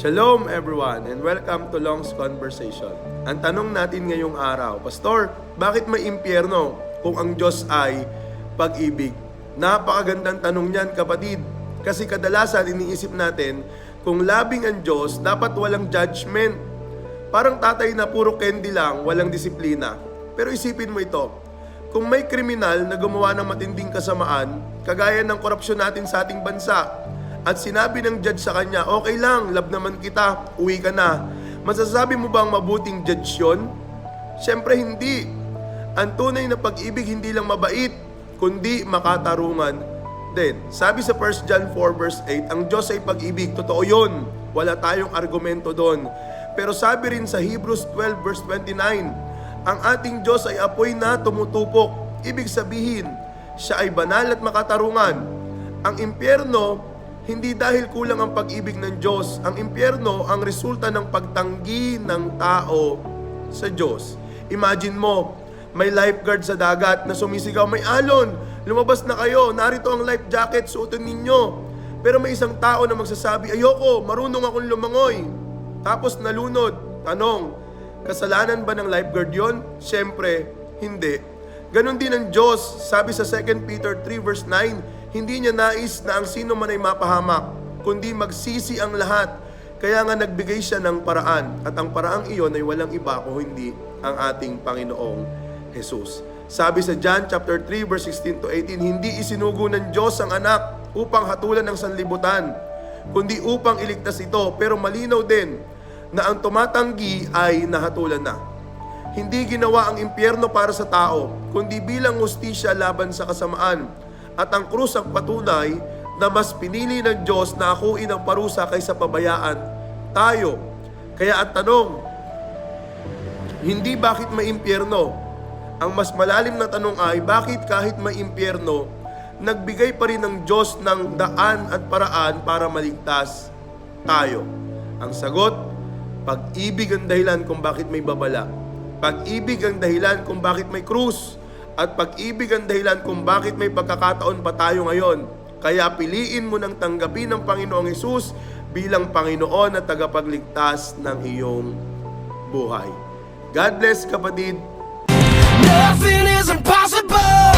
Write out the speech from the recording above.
Shalom everyone and welcome to Long's Conversation. Ang tanong natin ngayong araw, Pastor, bakit may impyerno kung ang Diyos ay pag-ibig? Napakagandang tanong niyan, kapatid. Kasi kadalasan iniisip natin, kung labing ang Diyos, dapat walang judgment. Parang tatay na puro candy lang, walang disiplina. Pero isipin mo ito, kung may kriminal na gumawa ng matinding kasamaan, kagaya ng korupsyon natin sa ating bansa, at sinabi ng judge sa kanya, okay lang, love naman kita, uwi ka na. Masasabi mo bang mabuting judge yun? Siyempre hindi. Ang tunay na pag-ibig hindi lang mabait, kundi makatarungan din. Sabi sa 1 John 4 verse 8, ang Diyos ay pag-ibig. Totoo yun. Wala tayong argumento doon. Pero sabi rin sa Hebrews 12 verse 29, ang ating Diyos ay apoy na tumutupok. Ibig sabihin, siya ay banal at makatarungan. Ang impyerno, hindi dahil kulang ang pag-ibig ng Diyos. Ang impyerno ang resulta ng pagtanggi ng tao sa Diyos. Imagine mo, may lifeguard sa dagat na sumisigaw, may alon, lumabas na kayo, narito ang life jacket, suotin ninyo. Pero may isang tao na magsasabi, ayoko, marunong akong lumangoy. Tapos nalunod. Tanong, kasalanan ba ng lifeguard yon? Siyempre, hindi. Ganon din ang Diyos. Sabi sa 2 Peter 3 verse 9, hindi niya nais na ang sino man ay mapahamak, kundi magsisi ang lahat. Kaya nga nagbigay siya ng paraan, at ang paraang iyon ay walang iba kung hindi ang ating Panginoong Jesus. Sabi sa John chapter 3 verse 16 to 18, hindi isinugo ng Diyos ang anak upang hatulan ng sanlibutan, kundi upang iligtas ito. Pero malinaw din na ang tumatanggi ay nahatulan na. Hindi ginawa ang impyerno para sa tao, kundi bilang hustisya laban sa kasamaan. At ang krus ang patunay na mas pinili ng Diyos na akuin ang parusa kaysa pabayaan tayo. Kaya ang tanong, hindi bakit may impyerno. Ang mas malalim na tanong ay, bakit kahit may impyerno, nagbigay pa rin ng Diyos ng daan at paraan para maligtas tayo? Ang sagot, pag-ibig ang dahilan kung bakit may babala. Pag-ibig ang dahilan kung bakit may krus. At pag-ibig ang dahilan kung bakit may pagkakataon pa tayo ngayon. Kaya piliin mo nang tanggapin ng Panginoong Hesus bilang Panginoon at tagapagligtas ng iyong buhay. God bless, kapatid. Nothing is impossible.